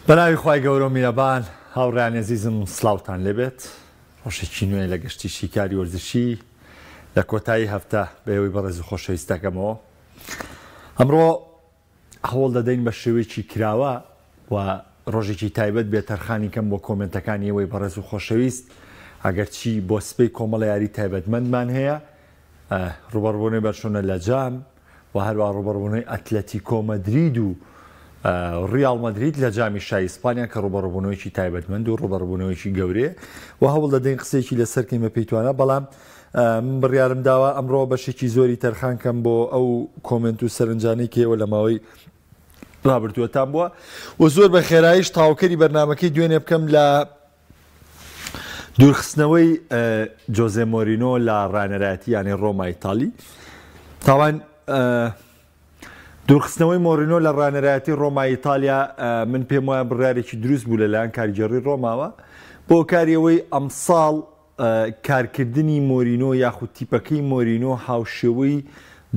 بەناوی خوای گەورە و میهرەبان هاوڕێیان عەزیزم سڵاوتان لێبێت ڕۆژێکی نوێی لە گەشتی شیکاری وەرزشی لە کۆتایی هەفتە بەیەوەی بەڕێز و خۆشەویستەکەمەوە ئەمڕۆ هەوڵ دەدەین بە شێوەیەکی کراوە و ڕۆژێکی تایبەت بێتەرخانی کەم بۆ کۆمنتەکانی ئێوەی بەڕێز و خۆشەویست ئەگەرچی بۆ سپەی کۆمەڵە یاری تایبەتمەندمان هەیە ڕوبەڕبوونەوەی بەرچوونە لە جام و هەروە ڕوبەڕبوونەوەی ئەتلەتیکۆ مەدرید و ریال مەدرید لە جامی شای ئیسپانیا کە ڕوبەڕبوونەوەیکی تایبەتمەند و ڕوبەڕبوونەوەیکی گەورەیە و هەوڵ دەدەین قسێکی لەسەر کەمە پێیتوانە بەڵام بڕیارم داوە ئەمڕۆ بەشێکی زۆری تەرخان کەم بۆ ئەو کۆمنت و سەرنجانەی کێوە لە ماوەی رابرتووەتان بووە و زۆر بە خێراییش تاوکەری بەرنامەکەی دوێنێ بکەم لە دوورخستنەوەی جۆزێ مۆرینۆ لە ڕانەرایەتی یانی ڕۆما ئیتالی تاوان دوورخستنەوەی مۆرینۆ لە ڕانەرایەتی ڕۆما ئیتالیا من پێم وایە بڕیارێکی دروست بوو لەلایەن کاریگەڕی ڕۆماوە بۆ کاریەوەی ئەمساڵ کارکردنی مۆرینۆ یاخود تیپەکەی مۆرینۆ هاوشێوەی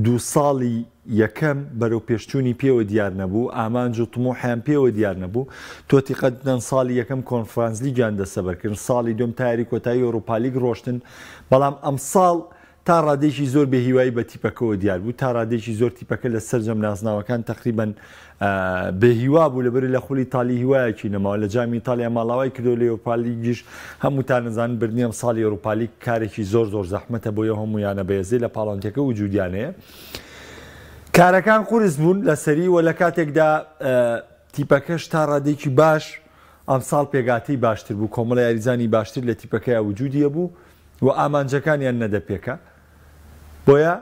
دوو ساڵی یەکەم بەرەو پێشچوونی پێوە دیار نەبوو ئامانج و تمۆحیان پێوە دیار نەبوو تۆتی قەدەن ساڵی یەکەم کۆنفرانس لیگیان دەسەبەرکردن ساڵی دوم تایاری کۆتایی ئەوروپا لیگ ڕۆشتن بەڵام ئەم ساڵ تا ڕادێکی زۆر بێهیوایی بە تیپەکەەوە دیار بوو تا ڕادێکی زۆر تیپەکە لە سەررجەم نازناوەکان تقریبان بێهیوا بوو لەبەر لە خولی تالی هیوایەکی نەماوە لە جامی ئیتالیا ماڵاوای کردو لە ئەوروپالیگیش هەمووتان نەزان بردننیەم ساڵی ئەوروپالیگ کارێکی زۆر زۆر زەحمەتە بۆ یە هەمویانە بەێزێ لە پاڵانتەکە وجودیانەیە کارەکان قورس بوون لەسەری و لە کاتێکدا تیپەکەش تا ڕادێکی باش ئەم ساڵ پێگاتی باشتر بوو کۆمەڵە یاریزانی باشتر لە تیپەکەی وجودیە بوو و ئامانجەکانیان نەدەپێکە بۆیە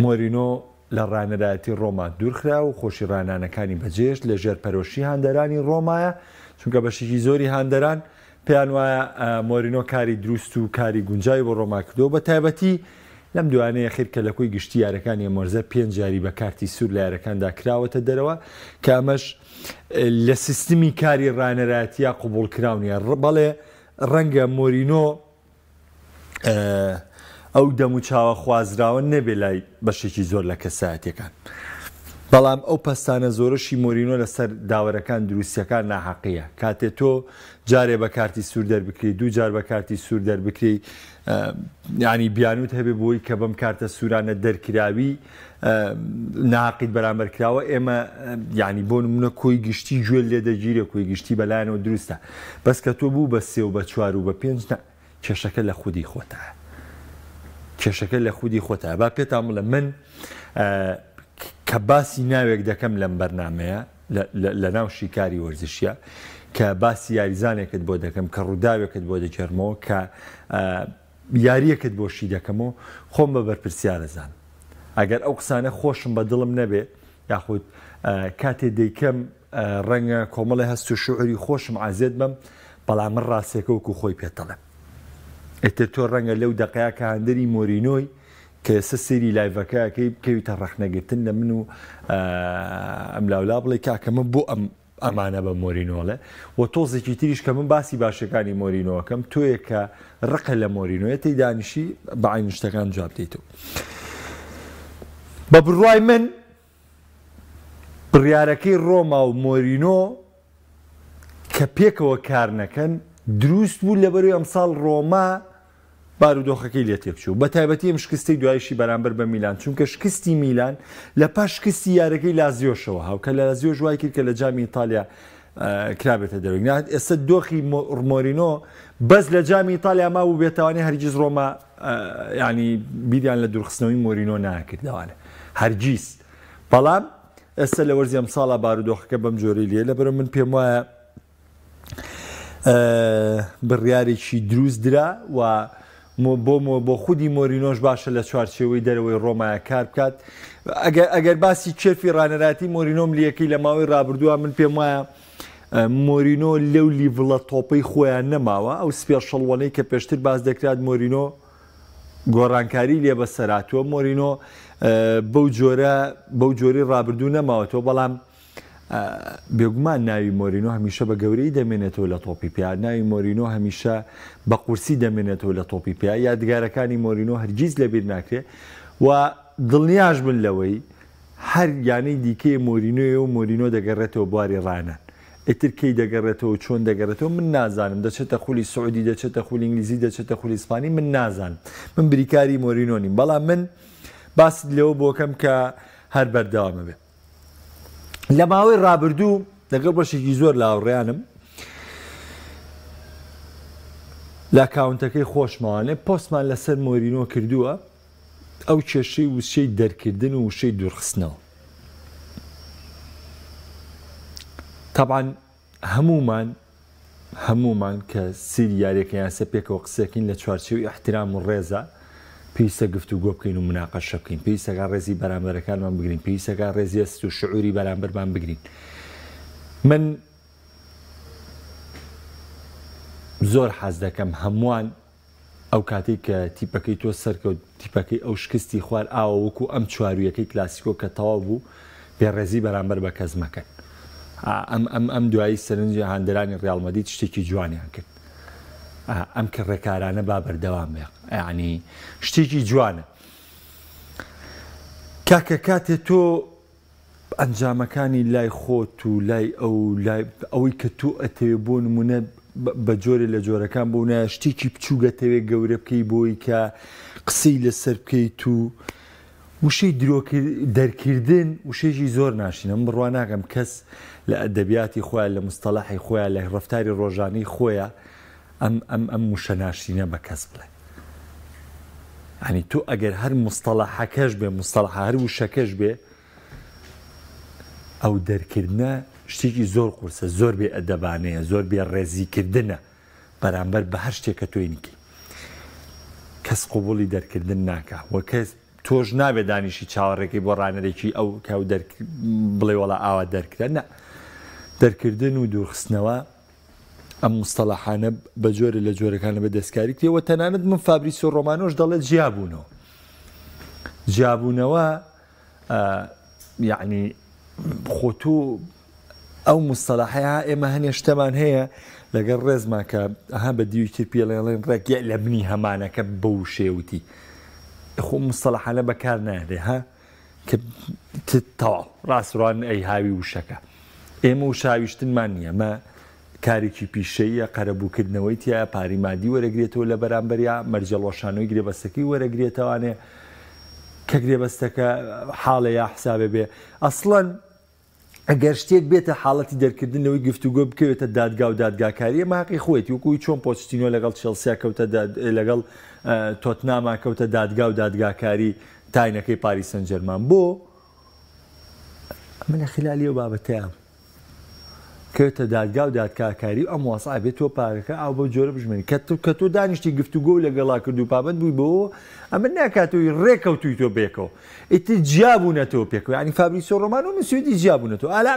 مۆرینۆ لە ڕانەرایەتی ڕۆما دوورخرا و خۆشی ڕانانەکانی بەجێش لە ژێرپەرۆشی هاندەرانی ڕۆمایە چونکە بەشێکی زۆری هاندەران پێیان وایە مۆرینۆ کاری دروست و کاری گونجای بۆ ڕۆما کردەوە بە تایبەتی لەم دوانەیە خیر کە لە کۆی گشتی یارەکانی مۆرزە 5 جاری بە کارتی سوور لە یارەکاندا کراوەتە دەرەوە کە ئەمەش لە سیستمی کاری ڕانەرایەتیە قوبوڵکراونیە بەڵێ ڕەنگە مۆرینۆ ئەو دەم و چاوە خوازراوە نەبێ لای بەشێکی زۆر لە کەسایەتەکان بەڵام ئەو پەستانە زۆرەشی مۆرینۆ لەسەر داوەرەکان دروستیەکان ناحەقیە کاتێ تۆ جارێ بە کارتی سوور دەربکری دوو جار بە کارتی سوور دەربکری ینی بیانوت هەبێ بۆی کە بەم کارتە سوورانە دەرکراوی ناقیت بەرامبەرکراوە ئێمە ینی بۆ نمونە کۆی گشتی گوێ لێ دەگیرە کۆی گشتی بەلایەنەوە دروستە بەس کە تۆ بوو بە 3 و بە 4 و بە 5 کێشەکە لە خودی خۆتە کێشەکە لە خودی خۆتە با پێتان بڵێ من کە باسی ناوێک دەکەم لەم بەرنامەیە لە ناو شیکاری وەرزشیە کە باسی یاریزانێکت بۆ دەکەم کە ڕووداوێکت بۆ دەجێرمەوە کە یاریەکت بۆشی دەکەمەوە خۆم بە بەرپرسیارەزان ئەگەر ئەو قسانە خۆشم بە دڵم نەبێ یاخود کاتێ دەیکەم ڕەنگە کۆمەڵی هەست و شعوری خۆشم ئازێت بم بەڵام من ڕاستێکە وەکو خۆی پێتەڵێم ئێتر تۆ ڕەنگە لەو دەقەیە کە هەندەری مۆرینۆی کە ئێستا سێری لایڤەکەیەکەی بکەویتە ڕەخنەگرتن لە من و ئەم لاولا بڵێ کاکەمە بۆ ئەمانە بە مۆرینۆڵێ و تۆزێکی تریش کە من باسی باشەکانی مۆرینۆەکەم تۆیە کە ڕقە لە مۆرینۆیە تی دانیشی بە عین شتەکان جواب دێتەوە بە بڕوای من بڕیارەکەی ڕۆما و مۆرینۆ کە پێکەوە کار نەکەن دروست بوو لەبەروی ئەمساڵ ڕۆما بارودۆخەکەی لێ تێکچوو بە تایبەتی ئەم شکستی دوایشی بەرامبەر بە میلان چونکە شکستی میلان لە پاش شکستی یارەکەی لازیۆشەوە هاوکە لە لازیۆ ژوای کرد کە لە جامی ئیتالیا کرابێتە دەروی ئێستا دۆخی مۆرینۆ بەس لە جامی ئیتالیا مابوو بێتوانێ هەرگیز ڕۆما ینی بیریان لە دوورخستنەوەی مۆرینۆ ناکردوانە هەرگیز بەڵام ئێستا لە وەرزی ئەمساڵە بارودۆخەکە بەم جۆرەی لێ لەبەرە من پێم وایە بڕیارێکی دروست درا و بۆ خودی مۆرینۆش باشە لە چوارچێوەی دەرەوەی ڕۆمایە کار بکات ئەگەر باسی چێرفی ڕانەرایەتی مۆرینۆم لیەکەی لە ماوەی ڕابردووە من پێم وایە مۆرینۆ لەو لیڤڵە تۆپەی خۆیان نەماوە ئەو سپێشەڵوانەی کە پێشتر باز دەکرات مۆرینۆ گۆڕانکاری لێ بەسەراتوە مۆرینۆ بەو جۆری ڕابردوو نەماوەتەوە بەڵام بێگومان ناوی مۆرینۆ هەمیشە بە گەورەی دەمێنێتەوە لە تۆپی پیا ناوی مۆرینۆ هەمیشە بە قورسی دەمێنێتەوە لە تۆپی پیا یادگارەکانی مۆرینۆ هەرگیز لەبیر ناکرێت و دڵنیاش بن لەوەی هەر یانەی دیکەی مۆرینۆیە و مۆرینۆ دەگەڕێتەوە بواری ڕانان ئیتر کەی دەگەڕێتەوە چۆن دەگەڕێتەوە من نازانم دەچێتە خولی سعودی دەچێتە خولی ئینگلیزی دەچێتە خولی ئیسپانی من نازانم من بریکاری مۆرینۆ نیم بەڵام من باست لەوە بۆکەم کە هەر بەردەوامە بێت لە ماوەی ڕابردوو لەگەڵ بەشێکی زۆر لاوڕێیانم لە کاونتەکەی خۆشمانێ پۆستمان لەسەر مۆرینۆ کردووە ئەو کێشەی وشەی دەرکردن و وشەی دوورخستنەوە طبعا هەمومان کە سیری یاریەکە یاسە پێکەوە قسەکەین لە چوارچێوی احترام و ڕێزە پێویستە گفتوگۆ بکەین و مناقەشە بکەین پێویستەکە ڕێزی بەرامبەرەکانمان بگرین پێویستەکە ڕێزی ئەست و شعوری بەرامبەرمان بگرین من زۆر حەز دەکەم هەمووان ئەو کاتێک کە تیپەکەی تۆ سەرکەوت تیپەکەی ئەو شکستی خوار ئاوە وەکو ئەم چوارویەکەی کلاسیکۆ کە تەواو بوو بێڕێزی بەرامبەر بە کەس مەکەن ئەم دوایی سەرنجی هاندەرانی ڕیاڵ مەدرید شتێکی جوانیان کرد ئەم کە ڕێکارانە با بەردەوام بێ یعنی شتێکی جوانە کاکە کاتێ تۆ ئەنجامەکانی لای خۆت و لای ئەوەی کە تۆ ئەتەوێ بۆ نمونە بە جۆرە لە جۆرەکان بۆ نایە شتێکی بچووگەتەوێ گەورە بکەی بۆی کە قسەی لەسەر بکەیت و وشەی دەرکردن وشێکی زۆر ناشینە من بڕوا ناکەم کەس لە ئەدەبیاتی خۆیان لە مستەلاحی خۆیان لە ڕەفتاری ڕۆژانەی خۆیان ئەم وشە ناشینە بە کەس بڵێ ینی تۆ ئەگەر هەر مستەلاحەکەش بێ مستەلاح هەر وشەکەش بێ ئەو دەرکردنە شتێکی زۆر قورسە زۆر بێ ئەدەبانەیە زۆر بێ ڕێزیکردنە بەرامبەر بە هەر شتێکە تۆی نکی کەس قوبوڵی دەرکردن ناکە وە کەس تۆش نابێ دانیشی چاوەڕێکی بۆ ڕانەرێکی ئەو کە بڵێ وەڵا ئاوا دەرکرە نە دەرکردن و دوورخستنەوە ئەم مستەلاحانە بە جۆرە لە جۆرەکانە بە دەستکاری کردەوە تەنانەت من فابریسیۆ ڕۆمانۆش دەڵێت جیابوونەوە یعنی خۆتۆ ئەو مستەلاحەیە ئێمە هەنێ شتەمان هەیە لەگەڵ ڕێزمان کە ئەها بە دیوی تر پێڵێڵێن ڕێک لە بنی هەمانەکە بەو شێوتی خۆ مستەلاحانە بەکار نادێ ها کە تەواو ڕاستڕوان ئەی هاوی وشەکە ئێمە وشاویشتنمان نییە مە کارێکی پیشەیە قەرەبووکردنەوەی تایە پاری مادی وەرەگرێتەوە لە بەرامبەریا مەرجەڵۆشانەوەی گرێبەستەکەی وەرەگرێتەوانێ کە گرێبەستەکە حاڵە یا حسابێ بێ ئەسڵەن ئەگەر شتێک بێتە حاڵەتی دەرکردنەوەی گفتوگۆ بکەوێتە دادگا و دادگاکاریە ماقی خۆیت وەکوی چۆن پۆچتینۆ لەگەڵ چێلسیا کەوتە لەگەڵ تۆتناما کەوتە دادگا و دادگاکاری تاینەکەی پاریس سەن ژەرمان بۆ من لە خلالی ئەو بابەتەیە کەوتە دادگا و دادگاکاری ئەم واسا بێت تۆ پارەکە ئاو بۆ جۆرە بژمێنی کە تۆ دانیشتی گفتوگۆ لەگەڵا کرد و پابند بووی بۆ ئەمە ناکاتەوەی ڕێکەوتوی تۆ بێکەوە ئیتر جیابوونەتەوە پێکەوە ینی فابریسیۆ ڕۆمانۆ نووسێتی جیابوونەتەوە ئالا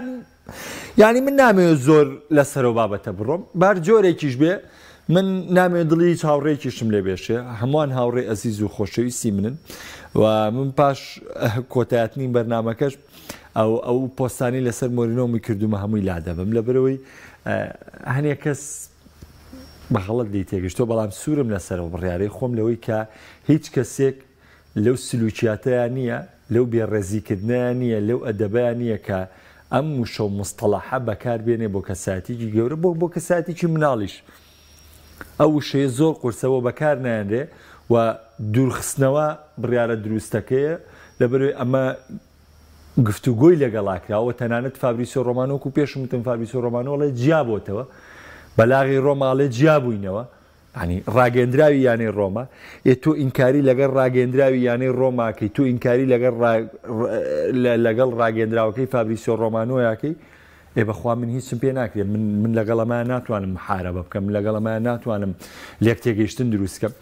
ینی من نامەوێت زۆر لەسەرەوە بابەتە بڕۆم بار جۆرێکیش بێ من نامەوێت دڵی هیچ هاوڕێکیشم لێ بێشێ هەمووان هاوڕێ ئەزیز و خۆشەویستی منن و من پاش کۆتایەتنی بەرنامەکەش ئەو پۆستانی لەسەر مۆرینۆمی کردومە هەمووی لادەبم لەبەرەوەی هەنێک کەس بەغەڵەت لی تێگەشتۆ بەڵام سوورم لەسەرەوە بڕیارەی خۆم لەوەی کە هیچ کەسێک لەو سلوکیاتەیە نییە لەو بێڕێزیکردنیان نییە لەو ئەدەبیان نییە کە ئەم وشە و مستەلاحە بەکاربێنێ بۆ کەساتێکی گەورە بۆ کەساتێکی مناڵیش ئەو وشەیە زۆر قورسەوە بەکار نایەنرێ و دوورخستنەوە بڕیارە دروستەکەیە لەبەرەوەی ئەمە گفتوگۆی لەگەڵاکراوە تەنانەت فابریسیۆ ڕۆمانۆ و پێشمتن فابریسیۆ ڕۆمانۆڵێ جیابۆتەوە بەلاغی ڕۆماڵێ جیابووینەوە ینی ڕاگەندراوی یانەی ڕۆما تۆ ئینکاری لەگەڵ ڕاگەندراوی یانەی ڕۆماکەی تۆ ئینکاری لەگەڵ ڕاگەندراوەکەی فابریسیۆ ڕۆمانۆیاکەی بەخوا من هیچم پێ ناکرێت من لەگەڵەمە ناتوانم محارەبە بکەم لەگەڵەمە ناتوانم لێک تێگەیشتن دروستکەم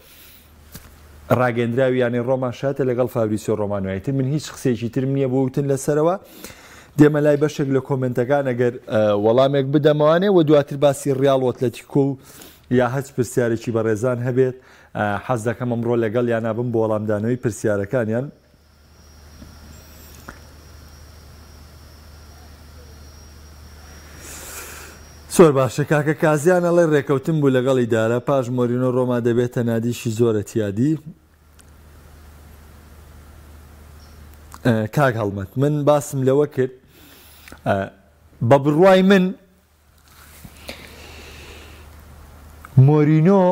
ڕاگەندراوی یانەی ڕۆما شاتە لەگەڵ فابریسیۆ ڕۆمانۆیەتی من هیچ قسێکی ترم نییە بۆ وتن لەسەرەوە دێمە لای بەشێک لە کۆمنتەکان ئەگەر وەڵامێک بدەمەوانێ و دواتر باسی ڕیاڵ ئەتلەتیکۆ و یا هەچ پرسیارێکی بەڕێزان هەبێت حەز دەکەم ئەمڕۆ لەگەڵ یان نابم بۆ وەڵامدانەوەی پرسیارەکانیان زۆر باشە کاکە کازیان ئەڵێ ڕێکەوتن بوو لەگەڵ ئیدارە پاش مۆرینۆ ڕۆما دەبێتە نادیشی زۆرە تیادی کاک هەڵمەت من باسم لەوە کرد بە بڕوای من مۆرینۆ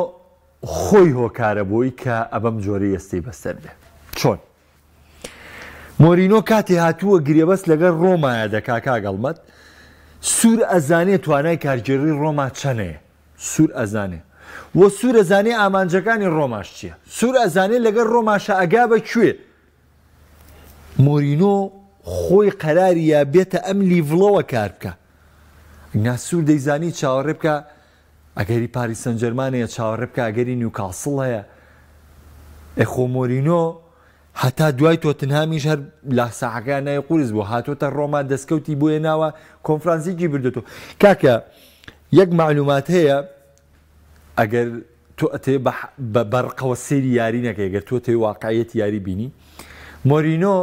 خۆی هۆکارە بۆی کە ئەبەم جۆرەی ئەستەی بەسەر بێ. چۆن مۆرینۆ کاتێ هاتووە گرێبەست لەگەڵ ڕۆمایە دەکا کاک هەڵمەت سوور ئەزانێ توانای کارگێڕی ڕۆما چەنەیە، سوور ئەزانێ وە سوور ئەزانێ ئامانجەکانی ڕۆماش چییە، سوور ئەزانێ لەگەڵ ڕۆماشە ئەگا بە کوێ. مۆرینۆ خۆی قەراریە بێتە ئەم لیڤڵەوە کار بکە. ناسوور دەیزانی چاوەڕێ بکە ئەگەری پاریس سەن جەرمانەیە، چاوەڕێ بکە ئەگەری نیوکاسڵ هەیە. ئەخۆ مۆرینۆ هەتا دوای تۆتنهامیش هەر لا ساحەکان نای قورس بوو، هاتۆتە ڕۆما دەستکەوتی بۆیە ناوە کۆنفرانسێکی بردێتەوە. کاکە یەک معلومات هەیە ئەگەر تۆ ئەتێ بە بەرقەوە سێری یاری نەکەی، ئەگەر تۆ تێ واقعیەتی یاری بینی مۆرینۆ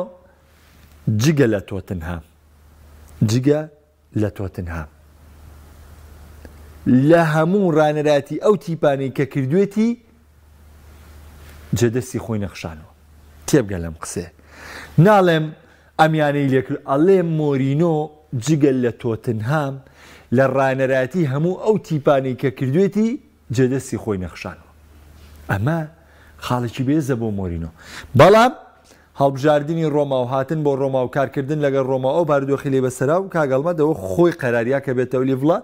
جگە لە تۆتنهام، جگە لە تۆتنهام لە هەموو ڕانەراتی ئەو تیپانەی کە کردوێتی جێدەستی خۆی نەخشانەوە. تێبگە لەم قسێ ناڵێم ئەمیانەی لێکرد، ئەڵێ مۆرینۆ جگە لە تۆتنهام لە ڕانەراتی هەموو ئەو تیپانەی کە کردوێتی جێدەستی خۆی نەخشانەوە. ئەمە خاڵێکی بێزە بۆ مۆرینۆ. بەڵام هەڵبژاردننی ڕۆما و هاتن بۆ ڕۆما و کارکردن لەگەڵ ڕۆما ئەو باردۆخی لێ بەسەرا و کاگەڵمەدەوە خۆی قەراریا کە بێتەوە لیڤڵە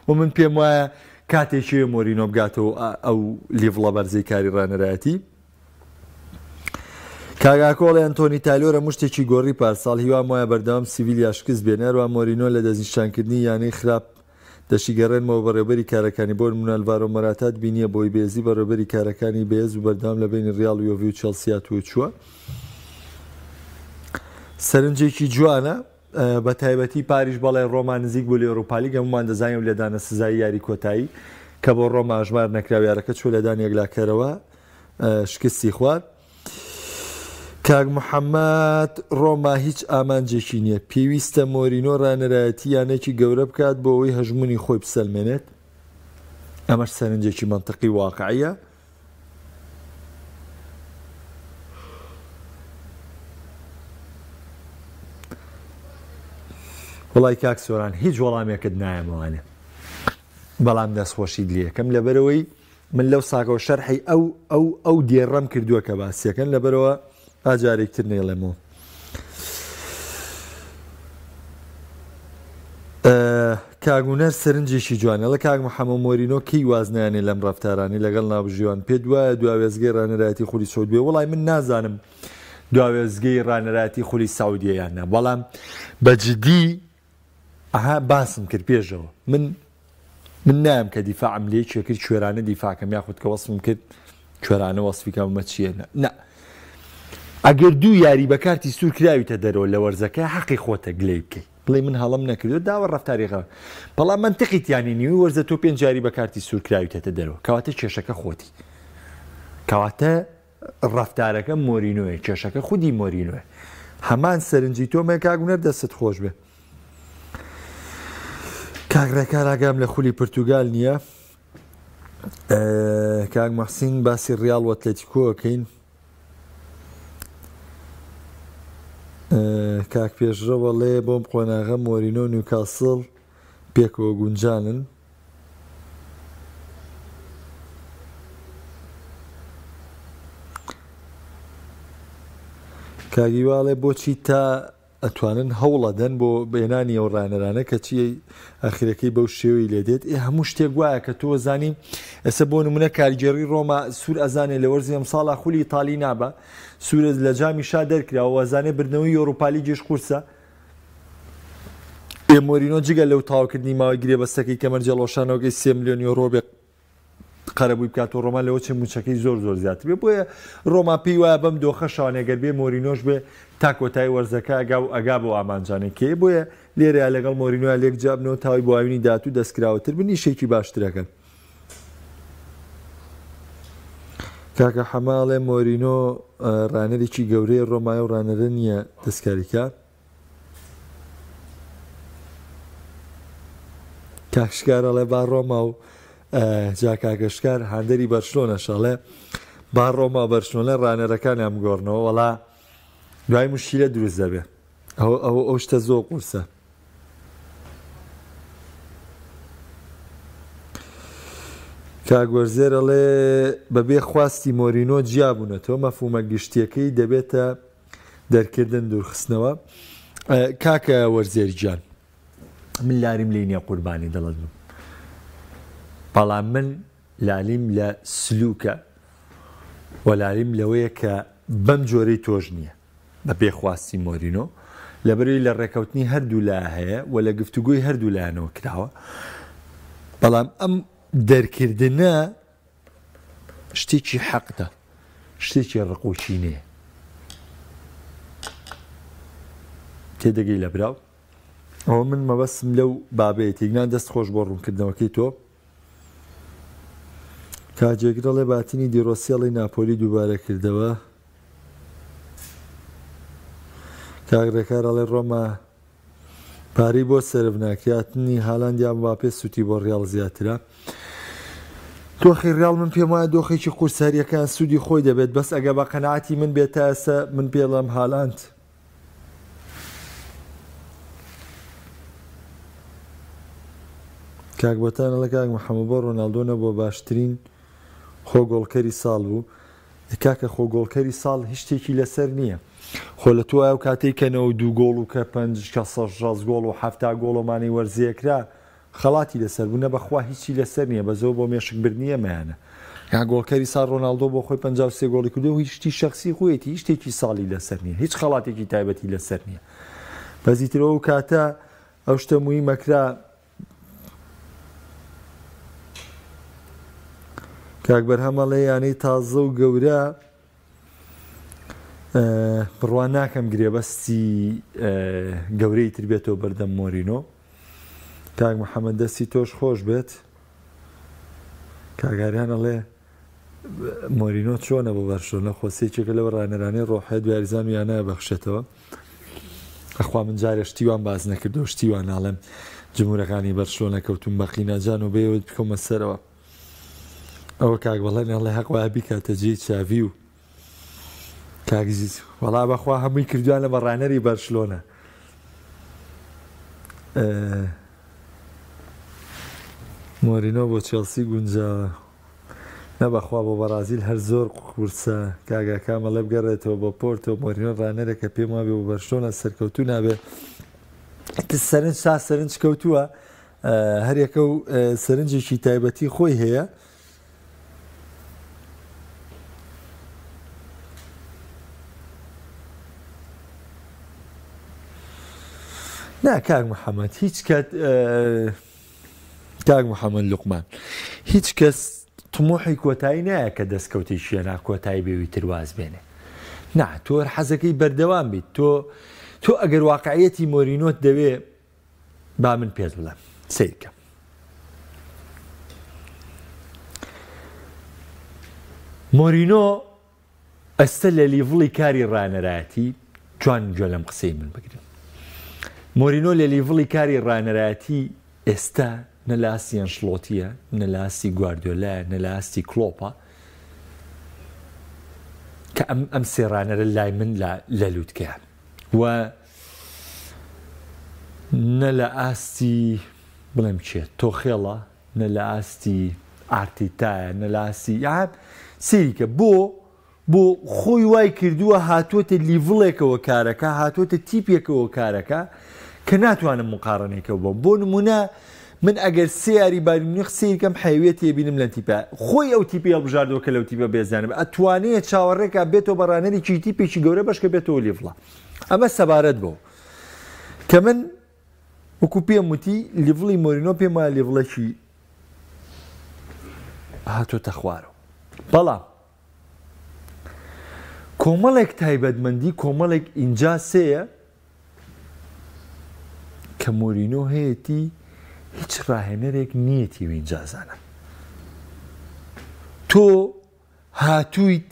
و من پێم وایە کاتێکی مۆرینۆ بگاتەوە ئەو لیڤڵە بەرزەی کاری ڕانەرایەتی. کاگاکۆڵی ئەنتۆنی تایلۆرە مشتێکی گۆڕی پارساڵ هیوام وایە بەردەوام سیڤیل یا شکست بێنەرەوە مۆرینۆ لە دەستنیشانکردنی یانەی خراپ دەشیگەڕێنمەوە بەڕێبەری کارەکانی بۆ نمونە ئەلڤارۆ مەراتات بینیە بۆی بێزی بەڕێبەری کارەکانی بێز و بەردەوام لە بینی ڕیاڵ یۆڤی و چێلسیا چووە. سەرنجێکی جوانە بە تایبەتی پاریش بەڵێ ڕۆما نزیک بۆ لە ئەوروپا لیگ هەمومان دەزانین لەدانە سزای یاری کۆتایی کە بۆ ڕۆما ئەژمار نەکراوە یارەکە چوە لەدان یەکلاکەرەوە شکستی خوارد. کاک محەممەد ڕۆما هیچ ئامانجێکی نییە، پێویستە مۆرینۆ ڕانەرایەتی یانێکی گەورە بکات بۆ ئەوەی هەژمونی خۆی بسەلمێنێت. ئەمەش سەرنجێکی منطقی واقعیە. وڵای کاک سۆران هیچ وەڵامێکت نایەمەوانێ، بەڵام دەستخۆشی لێکەم لەبەرەوەی من لەو ساکەوە شەرحی ئەو دێڕەم کردووە کە باسیەکەن لەبەرەوە ئاجارێکتر نێڵێمەوە. کاگونەر سەرنجێکی جوانە لە کاک محەممەد مۆرینۆ کەی وازنیانێ لەم ڕەفتارانی لەگەڵ ناوژیوان پێ دوایە دواوێزگەی ڕانەرایەتی خولی سعود بێ. وڵای من نازانم دواوێزگەی ڕانەرایەتی خولی سعودیەیانە، بەڵام بەجددی باسم کرد پێشەوە من نایم کە دیفاعم لێ کرد کوێرانە دیفاکەم یاخود کە وەسم کرد کوێرانە وەسفیکەمە چیە نه. ئەگەر دوو یاری بە کارتی سوور کراویتە دەرەوە لە وەرزەکە حەقی خۆتە گلەی بکەیت بڵێ من هەڵم نەکردو داوە ڕەفتاریغا، بەڵام منتیقیتیانی نیوی وەرزە تۆ پێنج جاری بە کارتی سوور کراویتە دەرەوە کەواتە کێشەکە خۆتی، کەواتە ڕەفتارەکە مۆرینۆیە، کێشەکە خودی مۆرینۆیە. هەمان سەرنجی تۆمە کاگونەر دەستت خۆش بێ. کاگڕێکار ئاگام لە خولی پرتوگال نییە. کاک مەحسین باسی ڕیاڵ و ئەتلێتیکۆەکەین. کاک پێشڕەوەڵێ بۆم قۆناغە مۆرینۆ و نیوکاسڵ پێکەوە گونجانن. کاگیواڵێ بۆچی تا ئەتوانن هەوڵەدەن بۆ بێنانی ئەو ڕانەرانە کە چی ئەخیرەکەی بەو شێوەی لێدێت. هەموو شتێک وایە کە تۆ زانی ئێستا بۆ نمونە کارگێڕی ڕۆما سوور ئەزانێ لە وەرزی ئەم ساڵا خولی ئیتاڵی نابە، سوورە لە جامی شا دەرکراوە ئەزانێ بردنەوەی ئەوروپا لیگیش قورسە. مۆرینۆ جگە لەو تاوکردنی ماوەی گرێبەستەکەی کەمەرجەڵۆشانەوەگەی 3 ملیۆن یۆرۆ بێ قەرەبووی بکاتەوە ڕۆما لەوە چێ موچەکەی زۆر زیاتر بێ. بۆیە ڕۆما پێی وایە بەم دۆخە شانێگەر بێ مۆرینۆش بێ تا کۆتایی وەرزەکە ئەگا بۆ ئامانجانێکێ. بۆیە لێرەیە لەگەڵ مۆرینۆە لێک جابنەوە تاوای بۆ ئاوینی داهاتوو دەستکراوەتر بن ئیشێکی باشترەکەن. کاکە حەماڵێ مۆرینۆ ڕانەرێکی گەورەی ڕۆمایە و ڕانەرە نییە دەستکاریکار. کاکشکارەڵێ با ڕۆما و جاکاکەشکار هەندەری بەرشلۆنە شەڵێ با ڕۆما بەرشلۆنە ڕانەرەکانیان بگۆڕنەوە. وەڵا دوای مشکلە دروست دەبێ ئەو شتە زۆر قورسە. کاگوەرزێر ئەڵێ بەبێ خواستی مۆرینۆ جیابوونەتەوە مەفهومە گشتیەکەی دەبێتە دەرکردن دوورخستنەوە. کاکە وەرزێری گیان من لاریم لێ نییە قوربانی دڵت بم، بەڵام من لالیم لە سلوکە و لاریم لەوەیە کە بەم جۆرەی تۆژ نییە بەبێ خواستی مۆرینۆ، لەبەرەوەی لە ڕێکەوتنی هەردوو لا هەیە و لە گفتوگوی هەردوو لایەنەوە کراوە، بەڵام ئەم دەرکردنە شتێکی حەقدە، شتێکی ڕقوچینەیە. تێدەگەی لە براو ئەوە من مەبەستم لەو بابەیەتی گنان دەست خۆش بۆ ڕوونکردنەوەکەی تۆ. کاجێگرەڵێ باتنی دیرۆسیاڵی ناپۆلی دووبارە کردەوە. کاگرێکارەڵێ ڕۆما پاری بۆ سەرف ناکاتنی هالاندیان باپێ سووتی بۆ ڕیاڵ زیاترە. دۆخی ڕیاڵ من پێم وایە دۆخێکی قورساریەکان سوودی خۆی دەبێت، بەس ئەگە بە قەناعەتی من بێتە ئەسە من پێڵم هالاند کاکبەتانە لە کاک محەمەد بۆ ڕۆناڵدۆ نەبووە باشترین خۆگۆڵکەری ساڵ بوو. کاکە خۆگۆڵکەری ساڵ هیچ شتێکی لەسەر نییە. خۆ لە تۆ ئەو کاتێک کەنەوە 2 گۆڵ و کە 5 گۆڵ و 7 گۆڵۆمانی وەرزیەکرا خەڵاتی لەسەر بوو، نەبەخوا هیچی لەسەر نییە، بەزەوە بۆ مێشکبردنیە مەیانە. یا گۆڵکەری ساڵ ڕۆناڵدۆ بۆ خۆی 53 گۆڵی کردو و هیچ شتی شخصی خۆیەتی هیچ شتێکی ساڵی لەسەر نییە، هیچ خەڵاتێکی تایبەتی لەسەر نییە. بەزیترەوە و کاتە ئەو شتە مووی مەکرا کاک بەرهەمەڵێ یانەی تازە و گەورە بڕوان ناکەم گرێبەستی گەورەی تر بێتەوە بەردەم مۆرینۆ. کاک محەممەد دەستی تۆش خۆش بێت. کاگاریان ئەڵێ مۆرینۆ چۆنە بۆ بەرشۆنە خۆسێکێکە لەوە ڕانەرانەی ڕۆحێت دوایریزان و یانە بەخشێتەوە. ئەخوا من جارێ شتیوان باز نەکردو شتیوان ناڵێم جمهورەکانی بەرشۆنە کەوتم بەقیناجان و بێوە بکەمە سەرەوە. ئەوە کاک بەڵێن ئەڵێ هەقوای بیکاتە جێی چاوی و کاکزیز وەڵا بەخوا هەمووی کردوانە بە ڕانەری بەرشلۆنە. مۆرینۆ بۆ چێلسی گونجاوە نەبەخوا بۆ بەرازیل هەر زۆر قورسە. کاگاکامەڵێ بگەڕێتەوە بۆ پۆرتۆ مۆرینۆ ڕانەرێکە پێم وابێ بۆ بەرشلۆنە سەرکەوتوو نابێ. سەرنج سا سەرنج کەوتووە هەرێکە و سەرنجێکی تایبەتی خۆی هەیە. نا کاک محەممەد هیچ کات کاک محەممەد لوقمان هیچ کەس تمۆحی کۆتایی نایە کە دەستکەوتی شوێنە کۆتایی بێوی ترواز بێنێ. نا تۆ حەزەکەی بەردەوام بیت. تۆ ئەگەر واقعەتی مۆرینۆت دەوێ با من پێت بڵێم سیرکەم. مۆرینۆ ئەستە لە لیڤڵی کاری ڕانەرایەتی جوان گوێ لەم قسەی من بگرن. مۆرینۆ لە لیڤڵی کاری ڕانەرایەتی ئێستا نە لە ئاستی ئەنشلۆتیە، نە لە ئاستی گواردیۆلایە، نە لە ئاستی کلۆپە کە ئەم سێ ڕانەرە لای من لە لووتکەیان و نە لە ئاستی بڵێم چێت تۆخێڵە، نە لە ئاستی ئارتیتایە، نە لە ئاستی یان سیریکە بۆ خۆی وای کردووە هاتوۆتە لیڤڵێکەوە کارەکە، هاتوۆتە تیپێکەوە کارەکە کە ناتوانم مقارنێکەوە بۆ نمونە من ئەگەر سێیاری باریمنیخ سیرکەم حەیوێت تێبینم لە تیپە خۆی ئەو تیپی هەڵبژاردەوە کە لەو تیپە بێزانم ئەتوانێت چاوەڕێکە بێتەوە بەڕانەرێکی تیپێکی گەورە بەشکە بێتەوە لیڤڵە. ئەمە سەبارەت بۆ کە من وەکو پێم وتی لیڤڵی مۆرینۆ پێم وایە لیڤڵێکی هاتۆتە خوارەوە. بەڵام کۆمەڵێک تایبەتمەندی کۆمەڵێک ئینجا سەیە کە مۆرینۆ هەیەتی هیچ ڕاهێنەرێک نیەتی و ئینجازانە. تۆ هاتوویت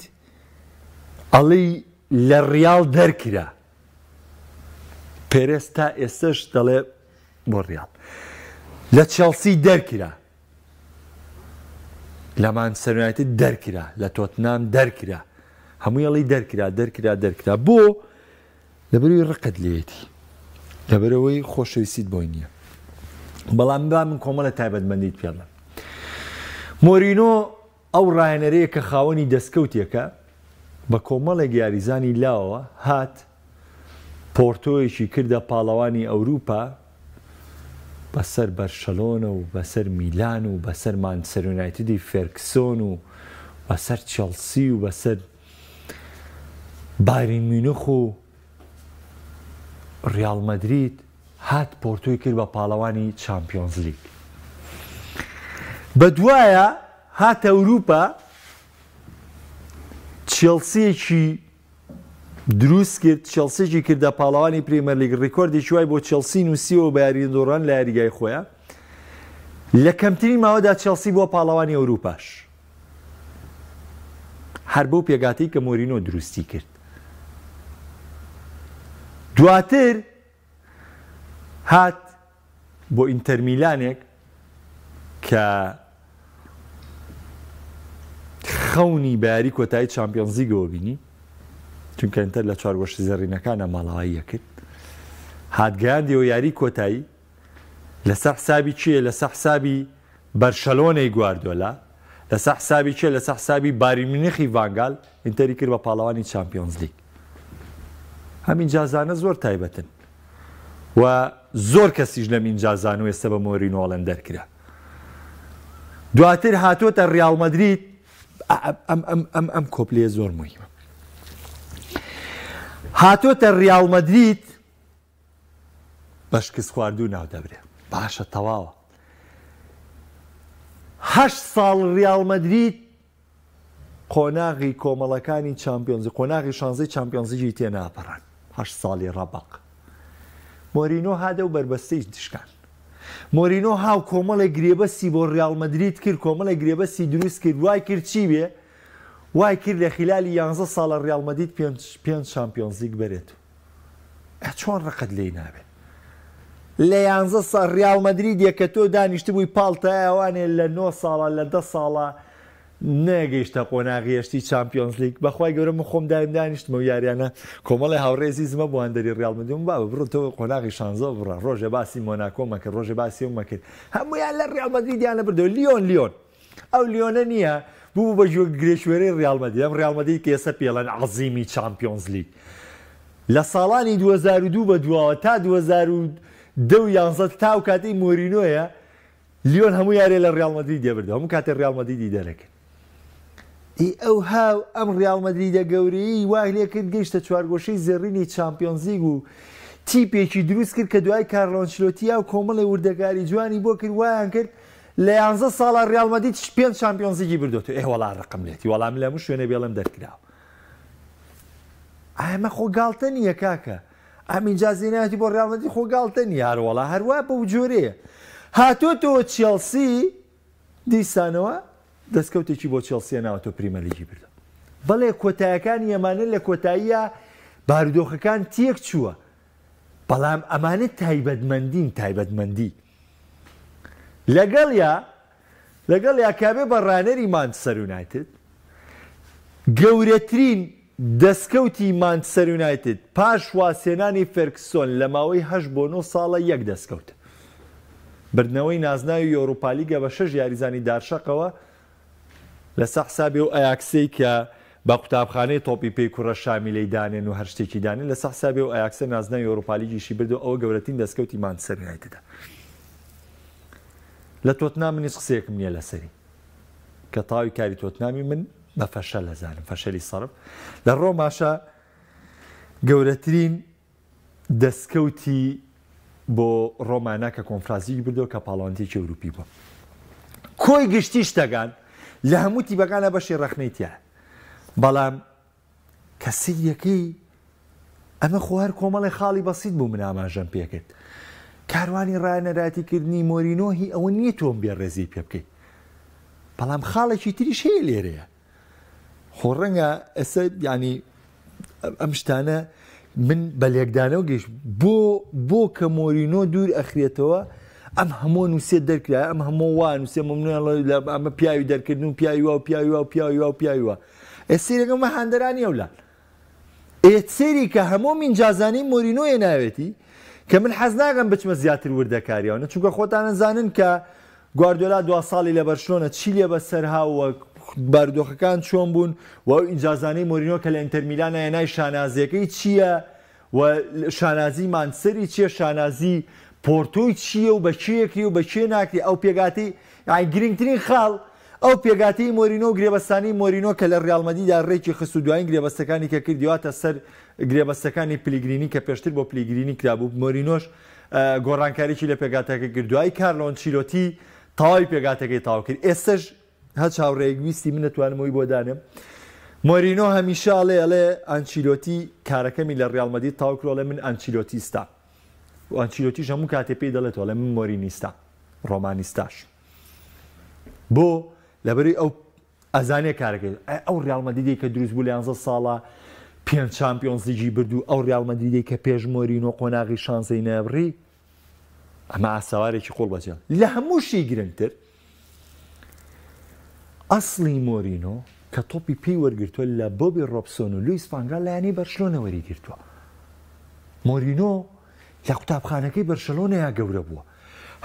ئەڵێی لە ڕیاڵ دەرکرا پێرێز تا ئێستش دەڵێ بۆ ڕیاڵ، لە چێلسی دەرکرا، لە مانچستەر دەرکرا، لە تۆتنام دەرکرا، هەمووی ئەڵی دەرکرا. بۆ لەبەرەوەی ڕقت لێتی لەبەرەوەی خۆشەویستیت بۆی نییە. بەڵام با من کۆمەڵە تایبەتمەندیت پێڵم. مۆرینۆ ئەو ڕاهێنەرەیە کە خاوەنی دەستکەوتێکە بە کۆمەڵێک یاریزانی لاوە هات پۆرتۆیەکی کردە پاڵەوانی ئەوروپا بەسەر بەرشەلۆنە و بەسەر میلان و بەسەر مانچستەر یونایتدی فێرکسۆن و بەسەر چێلسی و بەسەر بایر میونخ و ریال مەدرید هات پۆرتۆی کرد بە پاڵەوانی چامپیۆنز لیگ. بە دوایە هاتە ئەوروپا چێلسیەکی دروست کرد، چێلسیێکی کردە پاڵەوانی پریمەر لیگ، ڕیکۆردێکی وای بۆ چێلسی نووسیەوە بە یاریدۆڕان لە یاریگای خۆیان. لە کەمترین ماوەدا چێلسی بۆ پاڵەوانی ئەوروپاش، هەر بەو پێگاتەی کە مۆرینۆ دروستی کرد. دواتر هات بۆ ئینتەر میلانێک کە خەونی بە یاری کۆتایی چامپیۆنز لیگەوە بینی، چونکە ئینتەر لە چوارگۆشتی زەڕینەکانە ماڵەواییە کرد. هاتگەیاندیەوە یاری کۆتایی لەسەر حسابی چییە؟ لەسەر حسابی بەرشەلۆنەی گواردۆلا، لەسەر حسابی چییە؟ لەسەر حسابی بایر میونخی ڤانگال ئینتەری کرد بە پاڵەوانی چامپیۆنز لیگ. هەمین جازانە زۆر تایبەتن و زۆر کەسیش لەم ئینجازان و ئێستا بە مۆرینۆڵەن دەرکرا. دواتر هاتۆتە ریال مەدرید. ئەم کۆپلەیە زۆر مهمە. هاتۆتە ریال مەدرید بە شکست خواردوو ناو دەبرێ. باشە تەواوە. 8 ساڵ ریال مەدرید قۆناغی کۆمەڵەکانی چامپیۆنز، قۆناغی شانزەی چامپیۆنزیی تێناپەڕان. 8 ساڵی ڕەبق. مۆرینۆ هادە و بربەستەی دشکان. مۆرینۆ هاو کۆمەڵێک گرێبەستی بۆ ریال مەدرید کرد، کۆمەڵێک گرێبەستی دروست کرد. وای کرد چی بێ؟ وای کرد لە خلالی 11 ساڵە ریال مەدرید 5 چامپیۆنز لیگ بەرێت. چۆن ڕقت لێی نابێت؟ لە 11 ساڵ ریال مەدریدیە کە تۆ دانیشت بووی پاڵتە ئەوانێ لە 9 ساڵە لە 10 ساڵە نەگەیشتە قۆناغی هەشتی چامپیۆنز لیگ. بەخوای گەورە من خۆم دانیشتمە و یاریانە کۆمەڵی هاوڕێزی زمە بۆ هەندەری ریال مەدرید با بڕۆتەوە قۆناغی شانزە بڕە، ڕۆژێ باسی مۆناکۆ مەکرد، ڕۆژێ باسی و مەکرد، هەمویان لە ریال مەدریدیانە بردەوە. لیۆن ئەو لیۆنە نییە بوو بە ژوە گرێشوێرەی ریال مەدرید. ئەم ریال مەدرید کە ئێستا پێڵەن عەزیمی چامپیۆنز لیگ لە ساڵانی 2002 بە دواوە تا 2011 تاو کاتەی مۆرینۆیە لیۆن هەموو یارێ لە ریال مەدریدیە بردەوە، هەموو کاتێ ریال مەدریدی دەرەکرد. ئەو هاو ئەم ریال مەدریدە گەورەی وای لێ کرد گەیشتە چوارگۆشەی زێڕینی چامپیۆنز لیگ و تیپێکی دروست کرد کە دوای کارلۆ ئەنچلۆتییا و کۆمەڵی وردەکاری جوانی بۆ کرد، وایان کرد لە 11 ساڵە ریال مەدرید 5 چامپیۆنز لیگی بردووە. وەڵا ڕقم لێتی، وەڵام لە هەموو شوێنە بێڵم دەرکراوە. ئەمە خۆ گاڵتە نییە کاکە، ئەم ئینجازێنایەتی بۆ ریال مەدرید خۆ گاڵتە نییە، هەروەڵا هەروە بەو جۆرەیە. هاتۆتەوە چێلسی دیسانەوە دەستکەوتێکی بۆ چێلسیە ناوەتەوە پریمەر لیگی بردە. بەڵێ کۆتاییەکانی ئەمانە لە کۆتاییە بارودۆخەکان تێک چووە، بەڵام ئەمانە تایبەتمەندی لەگەڵ یا کابێ بەڕانەری مانچستەر یونایتد گەورەترین دەستکەوتی مانچستەر یونایتد پاش واسێنانی فێرکسۆن لە ماوەی 8 بۆ 9 ساڵە یەک دەستکەوت. بردنەوەی نازناوی یۆروپا لیگە بە 6 یاریزانی دارشەقەوە لەسەر حسابی و ئەیاکسەی کە بە قوتابخانەی تۆپی پێی کوڕە شامیلەی دانێن و هەر شتێکی دانێن، لەسەر حسابی و ئەیاکسە نازناوی یۆروپا لیگیشی بردو. ئەوە گەورەترین دەستکەوتی مانچستەر یونایتدە. لە تۆتنام منیش قسەیەکم نییە لەسەری کە تاوی کاری تۆتنامی من بە فەشەل لەزانم، فەشەلی سەرف. لە ڕۆماشە گەورەترین دەستکەوتی بۆ ڕۆمانە کە کۆنفرانسی بردەوە کە پاڵەوانتێکی ئەوروپی بووە. کۆی گشتی شتەکان لە هەموو تیبەکانە بەشی ڕەخنەی تایە، بەڵام کە سیدەکەی ئەمە خۆ هەر کۆمەڵی خاڵی بەسیط بوو من ئاماژەم پێکرد. کاروانی ڕایەنەراتیکردنی مۆرینۆ هی ئەوە نییە تۆم بێڕێزی پێ بکەیت، بەڵام خاڵێکی تریش هەیە لێرەیە. خۆ ڕەنگە ئێستا ینی ئەم شتانە من بە لێکدانەوە گەیشت بۆ کە مۆرینۆ دوور ئەخرێتەوە ئەم هەموو نووسێت دەرکرای، ئەم هەموو وان نووسێ ئەمە پیاوی دەرکردن و پیاوی وا و پیاوی وا و پیاوی وا و پیاوی وا. ئێستا لەگەڵ مە هاندەرانی ئەولان ئێتسێری کە هەموو مینجازانی مۆرینۆیە ناوێتی کە من حەز ناکەم بچمە زیاتر وردەکاریەوە چونکە خۆتانە زانن کە گواردیۆلا دو ساڵی لە بەرشلۆنە چی لێ بەسەرهاوە بارودۆخەکان چۆن بوون و ئینجازانەی مۆرینۆ کە لە ئینتەر میلانە هێنای شانازیەکەی چییە و شانازی مانچستەری چییە شانازی پۆرتۆی چییە و بەکێیەکری و بەکێ ناکری ئەو پێگاتی گرنگترین خاڵ ئەو پێگاتی مۆرینۆ و گرێبەستانی مۆرینۆ کە لە ڕیالمەدیدا ڕێکی خست و دوایین گرێبەستەکانی کە کردیواتە سەر گرێبەستەکانی پلیگرینی کە پێشتر بۆ پلیگرینی کرابوو مۆرینۆش گۆڕانکاریی لە پێگاتەکە کرد دوای کارلۆ ئەنچیلۆتی تەواوی پێگاتەکەی تاوا کرد ئێستش هەر چاوەڕێیەکویستی من نەتوانمەوەی بۆ دانم مۆرینۆ هەمیشە ئەڵێ ئەنچیلۆتی کارەکەمی لە ڕیالمەدی تاوا کرۆڵێ من ئەنچیلۆتیستا و ئەنچیلۆتیش هەموو کاتێ پێی دەڵێتەوە لە من مۆرینیستا ڕۆمانیستاش بۆ لەبەری ئەو ئەزانێ کارەکەی ئەو ڕیالمەدیدی کە دروست بوو لە 11 ساڵە 5 چامپیۆنز لیگی بردو ئەو ڕیالمەدیدی کە پێش مۆرینۆ قۆناغی شانزەی نەبڕی ئەمە ئاساوارێکی قوڵ بەجێ لە هەمووشی گرنگتر ئەسڵی مۆرینۆ کە تۆپی پێی وەرگرتووە لە بۆبی ڕۆبسۆن و لویس فانگال لایەنەی بەرشلۆنە وەریگرتووە مۆرینۆ لە قوتابخانەکەی بەرشلۆنەیە گەورە بووە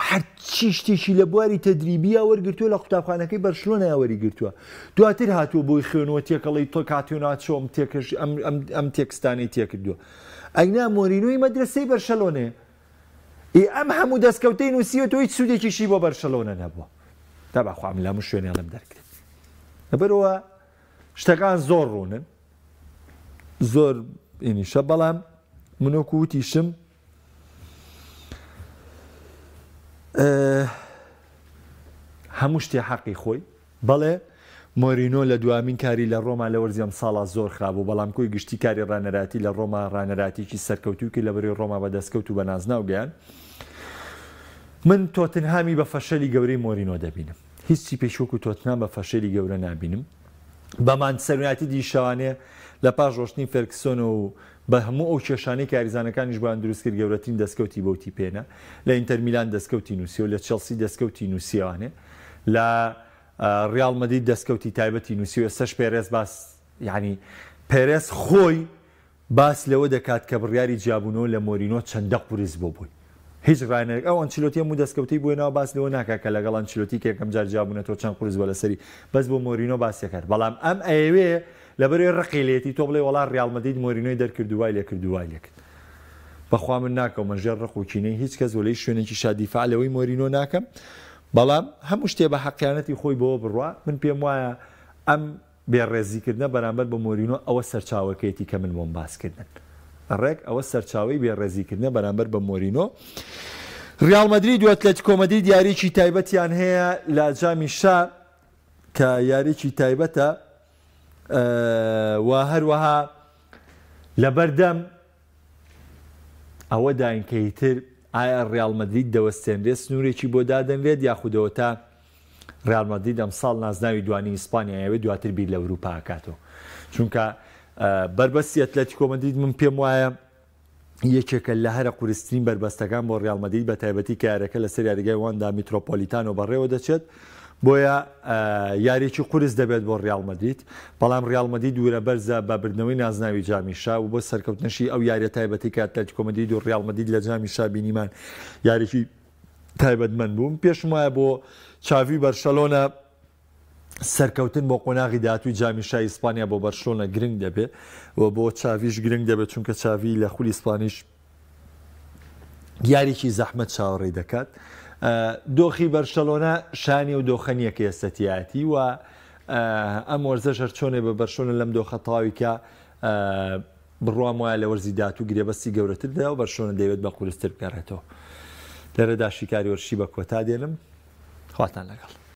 هەرچی شتێکی لە بواری تەدریبیە وەرگرتووە لە قوتابخانەکەی بەرشلۆنەیە وەریگرتووە دواتر هاتووە بۆی خوێنەوە تێکەڵی تۆ کاتیۆناچۆم ئەم تێکستانی تێکردووە ئەگنا مۆرینۆی مەدرسەی بەرشلۆنەیە ئەم هەموو دەستکەوتەی نووسیوە تۆ هیچ سوودێکیشی بۆ بەرشلۆنە نەبووە دابخوام لە هەموو شوێنێ لەم دەرکرێت لەبەرەوە شتەکان زۆر ڕوونن زۆر ئینیشە بەڵام منۆکو وتیشم هەموو شتێ حەقی خۆی بەڵێ مۆرینۆ لە دوامین کاری لە ڕۆما لە وەرزیەم ساڵا زۆر خرابوو بەڵام کۆی گشتی کاری ڕانەراتی لە ڕۆما ڕانەراتێکی سەرکەوتووکە لە بەرەی ڕۆما بەدەستکەوت و بە نازناو گەیان من تۆتنهامی بە فەشەلی گەورەی مۆرینۆ دەبینم هیچی پێشوەکو تۆتنهام بە فەشەلی گەورە نابینم بەمان سەرناتی دیشەوانێ لە پاش ڕۆشتنی فێرکسۆن و بە هەموو ئەو کێشانەی کاریزانەکانیش بۆیان دروست کرد گەورەترین دەستکەوتی بەوتی پێێنە لە ئینتەر میلان دەستکەوتی نووسیەوە لە چێلسی دەستکەوتی نووسیوانێ لە ڕیالمەدی دەستکەوتی تایبەتی نووسیوە سەش پێرێز باس یعنی پێرێز خۆی باس لەوە دەکات کە بڕیاری جیابوونەوە لە مۆرینۆ چەندە قورس بۆ بووی هیچ ڕایەنێک ئەو ئەنچیلۆتی هەموو دەستکەوتەی بووێنەوە باس لەوە ناکات کە لەگەڵ ئەنچیلۆتی کە یەکەم جار جیابوونەتەوە چەند قورس بۆ لەسەری بەس بۆ مۆرینۆ باسی کرد بەڵام ئەم ئەوێ لەبەرەوەی ڕقیلێتی تۆ بڵێ وڵات ڕیالمەدید مۆرینۆی دەرکردووای لێکردووای لێکرد بەخوا من ناکەم ژێر ڕقوکینەی هیچ کەس وەلەی شوێنێکی شادیفاع لەوەی مۆرینۆ ناکەم بەڵام هەموو شتێ بە حەقیانەتی خۆی بەوە بڕوا من پێم وایە ئەم بێڕێزیکردنە بەرامبەر بە مۆرینۆ ئەوە سەرچاوەکەیەتی کە من بۆم باسکردن ڕێک ئەوە سەرچاوی بێڕێزیکردنە بەرامبەر بە مۆرینۆ ریال مەدرید و ئەتلێتیکۆ مەدرید یاریی تایبەتیان هەیە لە جامی شا کە یاریی تایبەتە و هەروەها لەبەردەم ئەوە داینکەیتر ئایا ریال مەدرید دەوەستێنرێت سنوورێکی بۆ دادەنرێت یاخودەوە تا ریال مەدرید ئەم ساڵ نازناوی دوانی ئیسپانیایەوێ دواتر بیر لە ئەوروپا ئاکاتەوە چونکە بربەستی ئەتلێتیکۆ مەدرید من پێم وایە یەکێکە لە هەرە قورسترین بربەستەکان بۆ ریال مەدرید بە تایبەتی کە یارەکە لەسەر یاریگای واندا میترۆپۆلیتانۆ بەڕێوە دەچێت بۆیە یاریی قورس دەبێت بۆ ریال مەدرید بەڵام ریال مەدرید دوورە بەرزە بە بردنەوەی نازناوی جامی شا و بۆ سەرکەوتنەشی ئەو یاریە تایبەتی کە ئەتلێتیکۆ مەدرید و ریال مەدرید لە جامی شا بینیمان یاریی تایبەتمەند بووم پێشم وایە بۆ چاوی بەرشەلۆنە سەرکەوتن بۆ قۆناغی داهاتووی جامی شای ئیسپانیا بۆ بەرشلۆنە گرنگ دەبێت و بۆ چاویش گرنگ دەبێت چونکە چاوی لە خولی ئیسپانیش یاریکی زەحمەت چاوەڕێی دەکات دۆخی بەرشەلۆنە شانی و دۆخەنیەکە ئێستەتیاتی و ئەم وەرزە ژەر چۆنێ بە بەرشلۆنە لەم دۆخە تەواوی کە بڕوام وایە لە وەرزی داهاتوو گرێبەستی گەورەتردا و بەرشلۆنە دەیەوێت بە قورستر بگەڕێتەوە لەرەدا شیکاری وەرشی بە کۆتا دێنم خواتان لەگەڵ